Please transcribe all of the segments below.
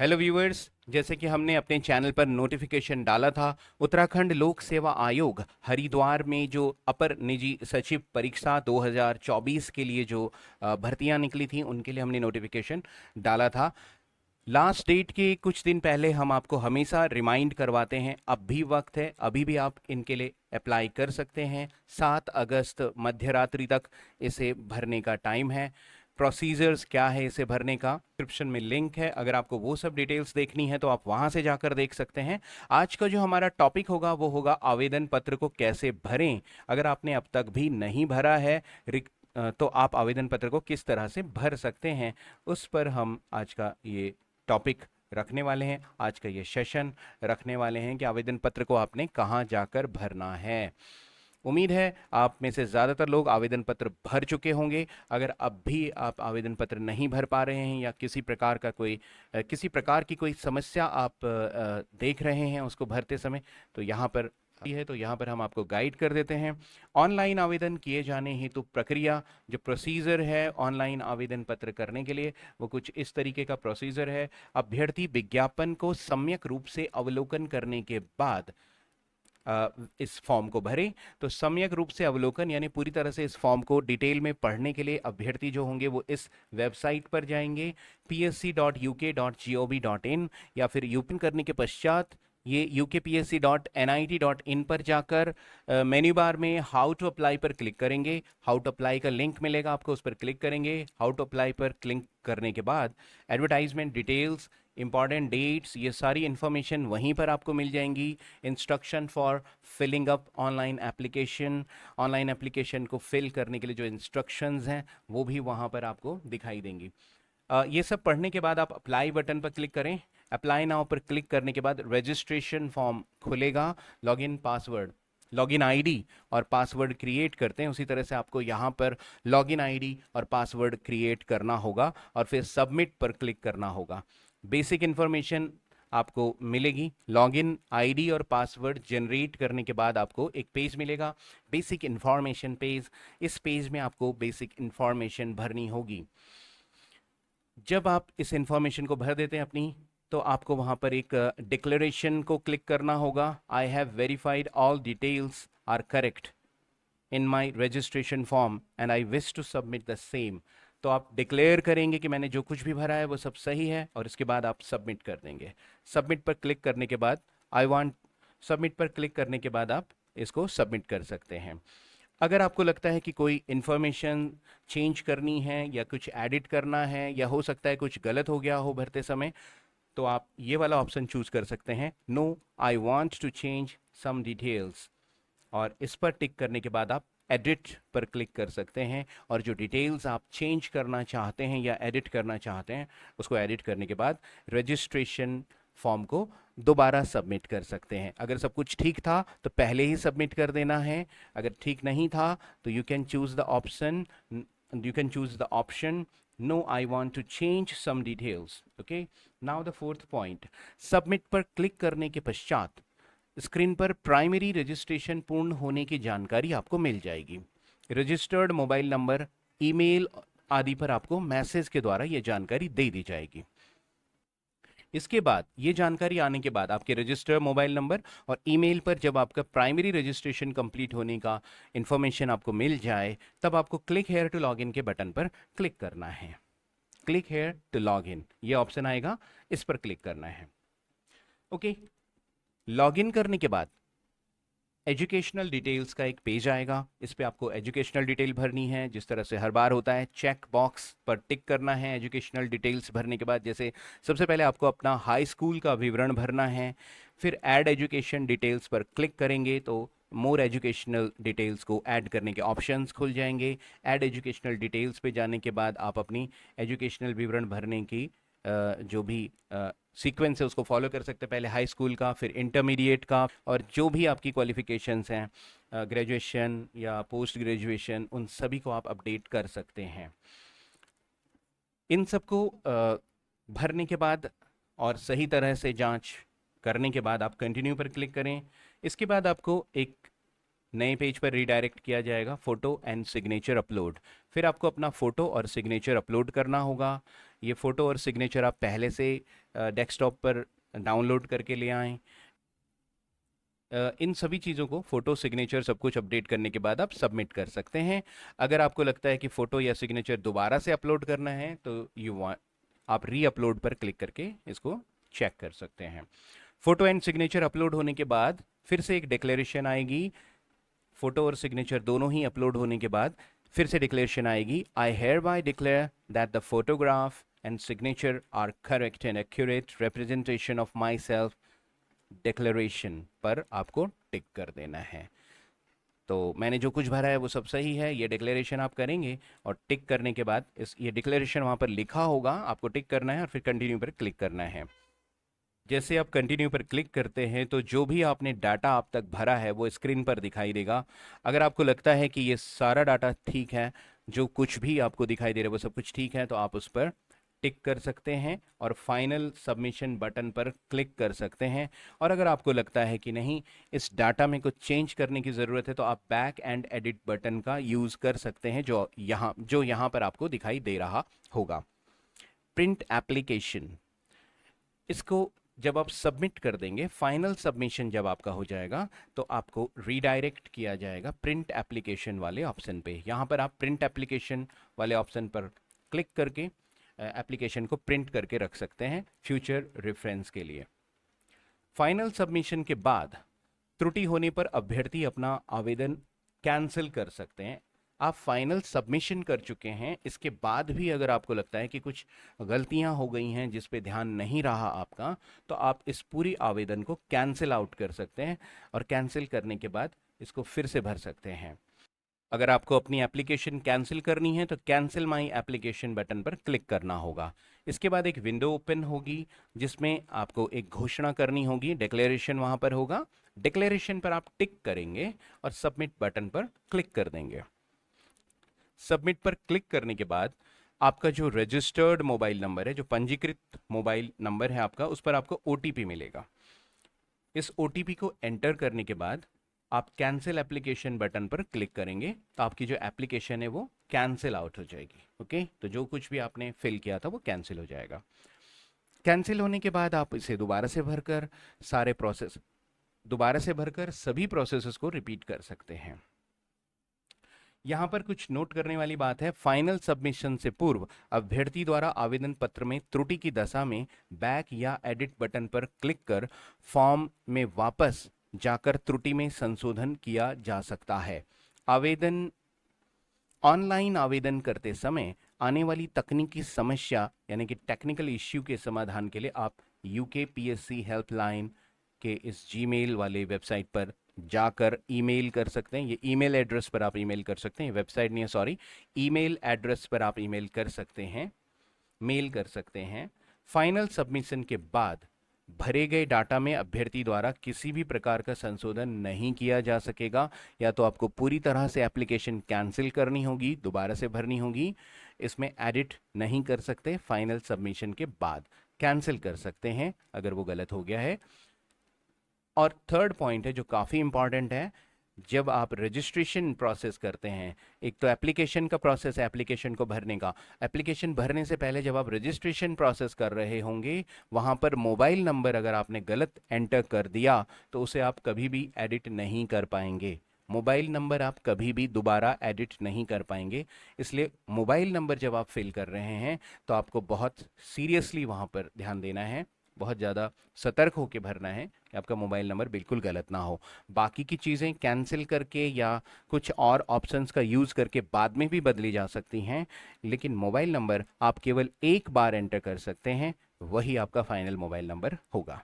Hello viewers, जैसे कि हमने अपने चैनल पर नोटिफिकेशन डाला था, उत्तराखंड लोक सेवा आयोग हरिद्वार में जो अपर निजी सचिव परीक्षा 2024 के लिए जो भर्तियां निकली थी उनके लिए हमने नोटिफिकेशन डाला था। लास्ट डेट के कुछ दिन पहले हम आपको हमेशा रिमाइंड करवाते हैं, अब भी वक्त है, अभी भी आप इनके लिए अप्लाई कर सकते हैं। 7 अगस्त मध्य रात्रि तक इसे भरने का टाइम है। प्रोसीजर्स क्या है इसे भरने का, डिस्क्रिप्शन में लिंक है, अगर आपको वो सब डिटेल्स देखनी है तो आप वहां से जाकर देख सकते हैं। आज का जो हमारा टॉपिक होगा वो होगा आवेदन पत्र को कैसे भरें। अगर आपने अब तक भी नहीं भरा है तो आप आवेदन पत्र को किस तरह से भर सकते हैं, उस पर हम आज का ये टॉपिक रखने वाले हैं। आज का ये सेशन रखने वाले हैं कि आवेदन पत्र को आपने कहाँ जाकर भरना है। उम्मीद है आप में से ज़्यादातर लोग आवेदन पत्र भर चुके होंगे। अगर अब भी आप आवेदन पत्र नहीं भर पा रहे हैं या किसी प्रकार की कोई समस्या आप देख रहे हैं उसको भरते समय, तो यहाँ पर हम आपको गाइड कर देते हैं। ऑनलाइन आवेदन किए जाने हेतु प्रक्रिया, जो प्रोसीजर है ऑनलाइन आवेदन पत्र करने के लिए, वो कुछ इस तरीके का प्रोसीजर है। अभ्यर्थी विज्ञापन को सम्यक रूप से अवलोकन करने के बाद इस फॉर्म को भरें। तो सम्यक रूप से अवलोकन यानी पूरी तरह से इस फॉर्म को डिटेल में पढ़ने के लिए अभ्यर्थी जो होंगे वो इस वेबसाइट पर जाएंगे, psc.uk.gov.in, या फिर यूपिन करने के पश्चात ये ukpsc.nit.in पर जाकर मेन्यू बार में हाउ टू अप्लाई पर क्लिक करेंगे। हाउ टू अप्लाई का लिंक मिलेगा आपको, उस पर क्लिक करेंगे। हाउ टू अप्लाई पर क्लिक करने के बाद एडवर्टाइजमेंट डिटेल्स, इंपॉर्टेंट डेट्स, ये सारी इंफॉर्मेशन वहीं पर आपको मिल जाएंगी। Instruction for filling up online application को फिल करने के लिए जो इंस्ट्रक्शंस हैं वो भी वहाँ पर आपको दिखाई देंगी। ये सब पढ़ने के बाद आप अप्लाई बटन पर क्लिक करें। अप्लाई नाउ पर क्लिक करने के बाद रजिस्ट्रेशन फॉर्म खुलेगा। लॉगिन आईडी और पासवर्ड क्रिएट करते हैं, उसी तरह से आपको यहाँ पर लॉगिन आईडी और पासवर्ड क्रिएट करना होगा और फिर सबमिट पर क्लिक करना होगा। बेसिक इन्फॉर्मेशन आपको मिलेगी। लॉगिन आईडी और पासवर्ड जनरेट करने के बाद आपको एक पेज मिलेगा, बेसिक इन्फॉर्मेशन पेज। इस पेज में आपको बेसिक इन्फॉर्मेशन भरनी होगी। जब आप इस इंफॉर्मेशन को भर देते हैं अपनी, तो आपको वहां पर एक डिक्लेरेशन को क्लिक करना होगा। I have verified all details are correct in my registration form and I wish to submit the same. तो आप डिक्लेयर करेंगे कि मैंने जो कुछ भी भरा है वो सब सही है, और इसके बाद आप सबमिट कर देंगे। सबमिट पर क्लिक करने के बाद आई वांट सबमिट पर क्लिक करने के बाद आप इसको सबमिट कर सकते हैं। अगर आपको लगता है कि कोई इन्फॉर्मेशन चेंज करनी है या कुछ एडिट करना है या हो सकता है कुछ गलत हो गया हो भरते समय, तो आप ये वाला ऑप्शन चूज कर सकते हैं, no I want to change some details, और इस पर टिक करने के बाद आप एडिट पर क्लिक कर सकते हैं और जो डिटेल्स आप चेंज करना चाहते हैं या एडिट करना चाहते हैं उसको एडिट करने के बाद रजिस्ट्रेशन फॉर्म को दोबारा सबमिट कर सकते हैं। अगर सब कुछ ठीक था तो पहले ही सबमिट कर देना है, अगर ठीक नहीं था तो you can choose the option no I want to change some details. Okay, now the fourth point, submit पर क्लिक करने के पश्चात स्क्रीन पर प्राइमरी रजिस्ट्रेशन पूर्ण होने की जानकारी आपको मिल जाएगी। रजिस्टर्ड मोबाइल नंबर, ईमेल आदि पर आपको मैसेज के द्वारा यह जानकारी दे दी जाएगी। इसके बाद ये जानकारी आने के बाद आपके रजिस्टर मोबाइल नंबर और ईमेल पर जब आपका प्राइमरी रजिस्ट्रेशन कंप्लीट होने का इंफॉर्मेशन आपको मिल जाए, तब आपको क्लिक हेयर टू लॉगिन के बटन पर क्लिक करना है। क्लिक हेयर टू लॉगिन ये ऑप्शन आएगा, इस पर क्लिक करना है। ओके, लॉगिन करने के बाद एजुकेशनल डिटेल्स का एक पेज आएगा। इस पे आपको एजुकेशनल डिटेल भरनी है, जिस तरह से हर बार होता है। चेक बॉक्स पर टिक करना है एजुकेशनल डिटेल्स भरने के बाद। जैसे सबसे पहले आपको अपना हाई स्कूल का विवरण भरना है, फिर ऐड एजुकेशन डिटेल्स पर क्लिक करेंगे तो मोर एजुकेशनल डिटेल्स को ऐड करने के ऑप्शंस खुल जाएंगे। ऐड एजुकेशनल डिटेल्स पे जाने के बाद आप अपनी एजुकेशनल विवरण भरने की जो भी सीक्वेंस है उसको फॉलो कर सकते हैं। पहले हाई स्कूल का, फिर इंटरमीडिएट का, और जो भी आपकी क्वालिफिकेशंस हैं ग्रेजुएशन या पोस्ट ग्रेजुएशन, उन सभी को आप अपडेट कर सकते हैं। इन सबको भरने के बाद और सही तरह से जांच करने के बाद आप कंटिन्यू पर क्लिक करें। इसके बाद आपको एक नए पेज पर रीडायरेक्ट किया जाएगा, फोटो एंड सिग्नेचर अपलोड। फिर आपको अपना फोटो और सिग्नेचर अपलोड करना होगा। ये फोटो और सिग्नेचर आप पहले से डेस्कटॉप पर डाउनलोड करके ले आएं। इन सभी चीज़ों को, फोटो सिग्नेचर सब कुछ अपडेट करने के बाद आप सबमिट कर सकते हैं। अगर आपको लगता है कि फ़ोटो या सिग्नेचर दोबारा से अपलोड करना है तो आप री अपलोड पर क्लिक करके इसको चेक कर सकते हैं। फोटो एंड सिग्नेचर अपलोड होने के बाद फिर से एक डिक्लेरेशन आएगी। फोटो और सिग्नेचर दोनों ही अपलोड होने के बाद फिर से डिक्लेरेशन आएगी, I hereby declare that the photograph and signature are correct and accurate representation of myself. Declaration पर आपको टिक कर देना है। तो मैंने जो कुछ भरा है वो सब सही है, ये डिक्लेरेशन आप करेंगे और टिक करने के बाद ये डिक्लेरेशन वहाँ पर लिखा होगा, आपको टिक करना है और फिर कंटिन्यू पर क्लिक करना है। जैसे आप कंटिन्यू पर क्लिक करते हैं तो जो भी आपने डाटा आप तक भरा है वो स्क्रीन पर दिखाई देगा। अगर आपको लगता है कि ये सारा डाटा ठीक है, जो कुछ भी आपको दिखाई दे रहा है वो सब कुछ ठीक है, तो आप उस पर टिक कर सकते हैं और फाइनल सबमिशन बटन पर क्लिक कर सकते हैं। और अगर आपको लगता है कि नहीं, इस डाटा में कुछ चेंज करने की ज़रूरत है, तो आप बैक एंड एडिट बटन का यूज़ कर सकते हैं, जो यहाँ पर आपको दिखाई दे रहा होगा। प्रिंट एप्लीकेशन, इसको जब आप सबमिट कर देंगे, फाइनल सबमिशन जब आपका हो जाएगा, तो आपको रीडायरेक्ट किया जाएगा प्रिंट एप्लीकेशन वाले ऑप्शन पे। यहाँ पर आप प्रिंट एप्लीकेशन वाले ऑप्शन पर क्लिक करके एप्लीकेशन को प्रिंट करके रख सकते हैं फ्यूचर रेफरेंस के लिए। फाइनल सबमिशन के बाद त्रुटि होने पर अभ्यर्थी अपना आवेदन कैंसिल कर सकते हैं। आप फाइनल सबमिशन कर चुके हैं, इसके बाद भी अगर आपको लगता है कि कुछ गलतियां हो गई हैं जिस पे ध्यान नहीं रहा आपका, तो आप इस पूरी आवेदन को कैंसिल आउट कर सकते हैं और कैंसिल करने के बाद इसको फिर से भर सकते हैं। अगर आपको अपनी एप्लीकेशन कैंसिल करनी है तो कैंसिल माई एप्लीकेशन बटन पर क्लिक करना होगा। इसके बाद एक विंडो ओपन होगी जिसमें आपको एक घोषणा करनी होगी, डिक्लेरेशन वहां पर होगा। डिक्लेरेशन पर आप टिक करेंगे और सबमिट बटन पर क्लिक कर देंगे। सबमिट पर क्लिक करने के बाद आपका जो रजिस्टर्ड मोबाइल नंबर है, जो पंजीकृत मोबाइल नंबर है आपका, उस पर आपको ओटीपी मिलेगा। इस ओटीपी को एंटर करने के बाद आप कैंसिल एप्लीकेशन बटन पर क्लिक करेंगे तो आपकी जो एप्लीकेशन है वो कैंसिल आउट हो जाएगी। ओके, तो जो कुछ भी आपने फिल किया था वो कैंसिल हो जाएगा। कैंसिल होने के बाद आप इसे दोबारा से भरकर सभी प्रोसेसेस को रिपीट कर सकते हैं। यहाँ पर कुछ नोट करने वाली बात है, फाइनल सबमिशन से पूर्व अभ्यर्थी द्वारा आवेदन पत्र में त्रुटि की दशा में बैक या एडिट बटन पर क्लिक कर फॉर्म में वापस जाकर त्रुटि में संशोधन किया जा सकता है। ऑनलाइन आवेदन करते समय आने वाली तकनीकी समस्या यानी कि टेक्निकल इश्यू के समाधान के लिए आप यूकेपीएससी हेल्पलाइन के इस जीमेल वाले वेबसाइट पर जाकर ईमेल कर सकते हैं। ये ईमेल एड्रेस पर आप ईमेल कर सकते हैं, वेबसाइट नहीं है, सॉरी, ईमेल एड्रेस पर आप ईमेल कर सकते हैं, मेल कर सकते हैं। फाइनल सबमिशन के बाद भरे गए डाटा में अभ्यर्थी द्वारा किसी भी प्रकार का संशोधन नहीं किया जा सकेगा। या तो आपको पूरी तरह से एप्लीकेशन कैंसिल करनी होगी, दोबारा से भरनी होगी, इसमें एडिट नहीं कर सकते। फाइनल सबमिशन के बाद कैंसिल कर सकते हैं अगर वो गलत हो गया है। और थर्ड पॉइंट है जो काफ़ी इंपॉर्टेंट है, जब आप रजिस्ट्रेशन प्रोसेस करते हैं, एक तो एप्लीकेशन का प्रोसेस है एप्लीकेशन को भरने का, एप्लीकेशन भरने से पहले जब आप रजिस्ट्रेशन प्रोसेस कर रहे होंगे, वहाँ पर मोबाइल नंबर अगर आपने गलत एंटर कर दिया तो उसे आप कभी भी एडिट नहीं कर पाएंगे। मोबाइल नंबर आप कभी भी दोबारा एडिट नहीं कर पाएंगे। इसलिए मोबाइल नंबर जब आप फिल कर रहे हैं तो आपको बहुत सीरियसली वहाँ पर ध्यान देना है, बहुत ज़्यादा सतर्क होकर भरना है कि आपका मोबाइल नंबर बिल्कुल गलत ना हो। बाकी की चीज़ें कैंसिल करके या कुछ और ऑप्शंस का यूज़ करके बाद में भी बदली जा सकती हैं, लेकिन मोबाइल नंबर आप केवल एक बार एंटर कर सकते हैं, वही आपका फाइनल मोबाइल नंबर होगा।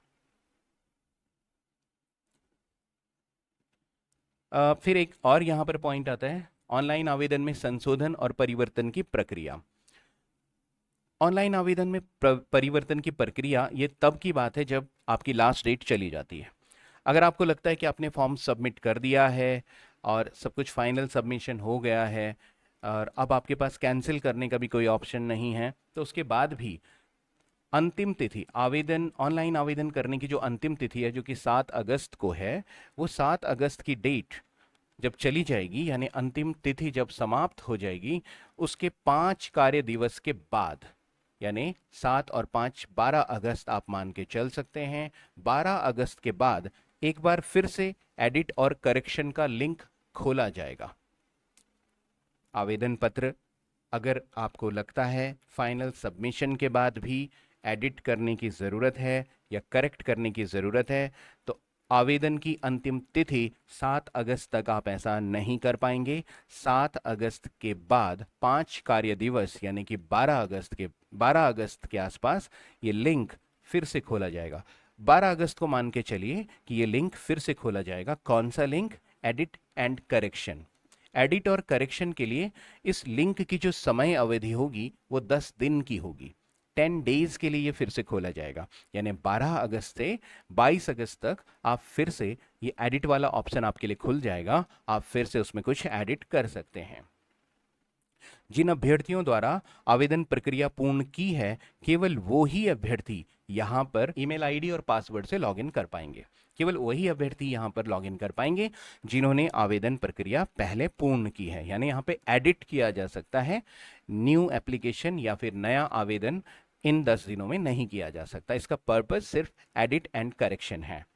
फिर एक और यहाँ पर पॉइंट आता है, ऑनलाइन आवेदन में संशोधन और परिवर्तन की प्रक्रिया। ऑनलाइन आवेदन में परिवर्तन की प्रक्रिया ये तब की बात है जब आपकी लास्ट डेट चली जाती है। अगर आपको लगता है कि आपने फॉर्म सबमिट कर दिया है और सब कुछ फाइनल सबमिशन हो गया है और अब आपके पास कैंसिल करने का भी कोई ऑप्शन नहीं है, तो उसके बाद भी अंतिम तिथि, ऑनलाइन आवेदन करने की जो अंतिम तिथि है जो कि 7 अगस्त को है, वो 7 अगस्त की डेट जब चली जाएगी, यानी अंतिम तिथि जब समाप्त हो जाएगी, उसके 5 कार्य दिवस के बाद, यानी 7 और 5 12 अगस्त आप मान के चल सकते हैं। 12 अगस्त के बाद एक बार फिर से एडिट और करेक्शन का लिंक खोला जाएगा। आवेदन पत्र अगर आपको लगता है फाइनल सबमिशन के बाद भी एडिट करने की ज़रूरत है या करेक्ट करने की ज़रूरत है, तो आवेदन की अंतिम तिथि 7 अगस्त तक आप ऐसा नहीं कर पाएंगे। 7 अगस्त के बाद 5 कार्य दिवस यानी कि 12 अगस्त के आसपास ये लिंक फिर से खोला जाएगा। 12 अगस्त को मान के चलिए कि ये लिंक फिर से खोला जाएगा। कौन सा link? Edit and correction. Edit और करेक्शन के लिए इस लिंक की जो समय अवधि होगी वो 10 दिन की होगी। 10 डेज के लिए ये फिर से खोला जाएगा, यानी 12 अगस्त से 22 अगस्त तक आप फिर से, ये एडिट वाला ऑप्शन आपके लिए खुल जाएगा, आप फिर से उसमें कुछ एडिट कर सकते हैं। जिन अभ्यर्थियों द्वारा आवेदन प्रक्रिया पूर्ण की है, केवल वो ही अभ्यर्थी यहां पर ईमेल आईडी और पासवर्ड से लॉगिन कर पाएंगे। केवल वही अभ्यर्थी यहां पर लॉगिन कर पाएंगे जिन्होंने आवेदन प्रक्रिया पहले पूर्ण की है। यानी यहां पे एडिट किया जा सकता है, न्यू एप्लीकेशन या फिर नया आवेदन इन 10 दिनों में नहीं किया जा सकता। इसका पर्पस सिर्फ एडिट एंड करेक्शन है।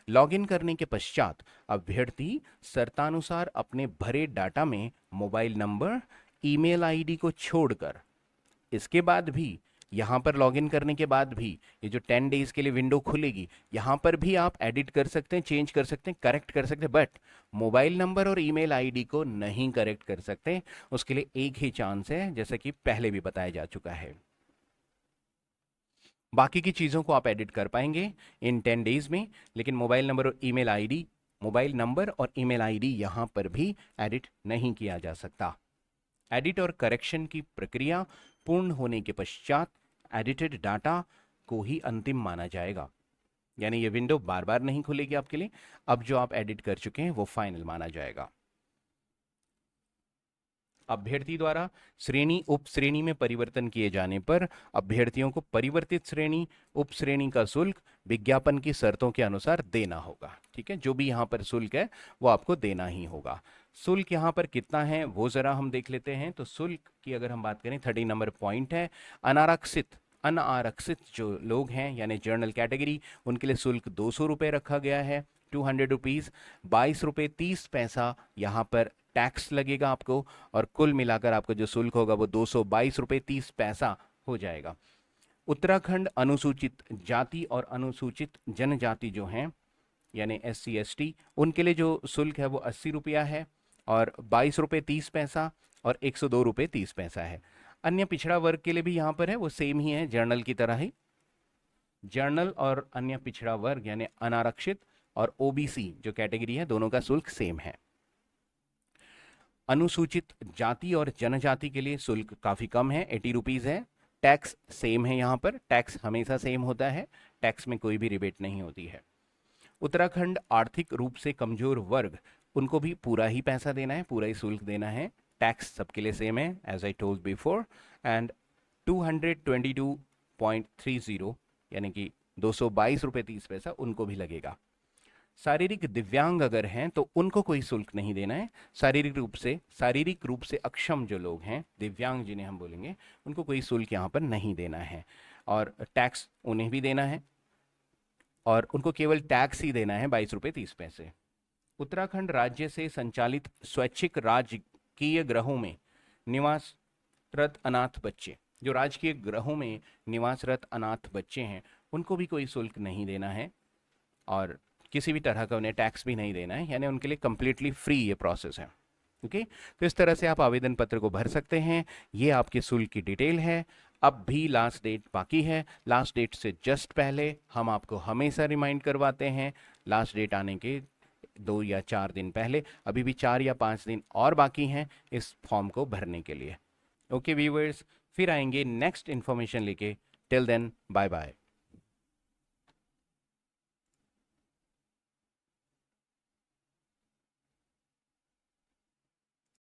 लॉगिन करने के पश्चात अभ्यर्थी शर्तानुसार अपने भरे डाटा में मोबाइल नंबर, ईमेल आईडी को छोड़कर, इसके बाद भी यहां पर लॉगिन करने के बाद भी ये जो 10 डेज के लिए विंडो खुलेगी, यहां पर भी आप एडिट कर सकते हैं, चेंज कर सकते हैं, करेक्ट कर सकते हैं, बट मोबाइल नंबर और ईमेल आईडी को नहीं करेक्ट कर सकते। उसके लिए एक ही चांस है, जैसा कि पहले भी बताया जा चुका है। बाकी की चीज़ों को आप एडिट कर पाएंगे इन 10 डेज में, लेकिन मोबाइल नंबर और ईमेल आईडी यहां पर भी एडिट नहीं किया जा सकता। एडिट और करेक्शन की प्रक्रिया पूर्ण होने के पश्चात एडिटेड डाटा को ही अंतिम माना जाएगा, यानी ये विंडो बार बार नहीं खुलेगी आपके लिए। अब जो आप एडिट कर चुके हैं वो फाइनल माना जाएगा। अभ्यर्थी द्वारा श्रेणी उप श्रेणी में परिवर्तन किए जाने पर अभ्यर्थियों को परिवर्तित श्रेणी उप श्रेणी का शुल्क विज्ञापन की शर्तों के अनुसार देना होगा। ठीक है, जो भी यहाँ पर शुल्क है वो आपको देना ही होगा। शुल्क यहाँ पर कितना है वो जरा हम देख लेते हैं। तो शुल्क की अगर हम बात करें, 30 नंबर पॉइंट है। अनारक्षित जो लोग हैं यानी जनरल कैटेगरी, उनके लिए शुल्क 200 रुपये रखा गया है, 200 रुपीज़। 22 रुपये 30 पैसा यहाँ पर टैक्स लगेगा आपको, और कुल मिलाकर आपका जो शुल्क होगा वो 222 रुपये 30 पैसा हो जाएगा। उत्तराखंड अनुसूचित जाति और अनुसूचित जनजाति जो हैं यानी SC ST, उनके लिए जो शुल्क है वो 80 रुपया है, और 22 रुपये 30 पैसा और 102 रुपये 30 पैसा है। अन्य पिछड़ा वर्ग के लिए भी यहाँ पर है वो सेम ही है, जर्नल की तरह ही। जर्नल और अन्य पिछड़ा वर्ग यानी अनारक्षित और OBC जो कैटेगरी है, दोनों का शुल्क सेम है। अनुसूचित जाति और जनजाति के लिए शुल्क काफ़ी कम है, 80 रुपीज़ है। टैक्स सेम है, यहाँ पर टैक्स हमेशा सेम होता है, टैक्स में कोई भी रिबेट नहीं होती है। उत्तराखंड आर्थिक रूप से कमजोर वर्ग, उनको भी पूरा ही पैसा देना है, पूरा ही शुल्क देना है। टैक्स सबके लिए सेम है as I told before, and 222.30 यानी कि 222 रुपये 30 पैसा उनको भी लगेगा। शारीरिक दिव्यांग अगर हैं तो उनको कोई शुल्क नहीं देना है। शारीरिक रूप से अक्षम जो लोग हैं, दिव्यांग जिन्हें हम बोलेंगे, उनको कोई शुल्क यहाँ पर नहीं देना है, और टैक्स उन्हें भी देना है, और उनको केवल टैक्स ही देना है, 22 रुपये 30 पैसे। उत्तराखंड राज्य से संचालित स्वैच्छिक राजकीय गृहों में निवासरत अनाथ बच्चे, जो राजकीय गृहों में निवासरत अनाथ बच्चे हैं, उनको भी कोई शुल्क नहीं देना है, और किसी भी तरह का उन्हें टैक्स भी नहीं देना है, यानी उनके लिए कंप्लीटली फ्री ये प्रोसेस है। ओके, तो इस तरह से आप आवेदन पत्र को भर सकते हैं। ये आपके शुल्क की डिटेल है। अब भी लास्ट डेट बाकी है, लास्ट डेट से जस्ट पहले हम आपको हमेशा रिमाइंड करवाते हैं, लास्ट डेट आने के 2 या 4 दिन पहले। अभी भी 4 या 5 दिन और बाकी हैं इस फॉर्म को भरने के लिए। ओके व्यूअर्स, फिर आएंगे नेक्स्ट इन्फॉर्मेशन लेके। Till then, bye bye.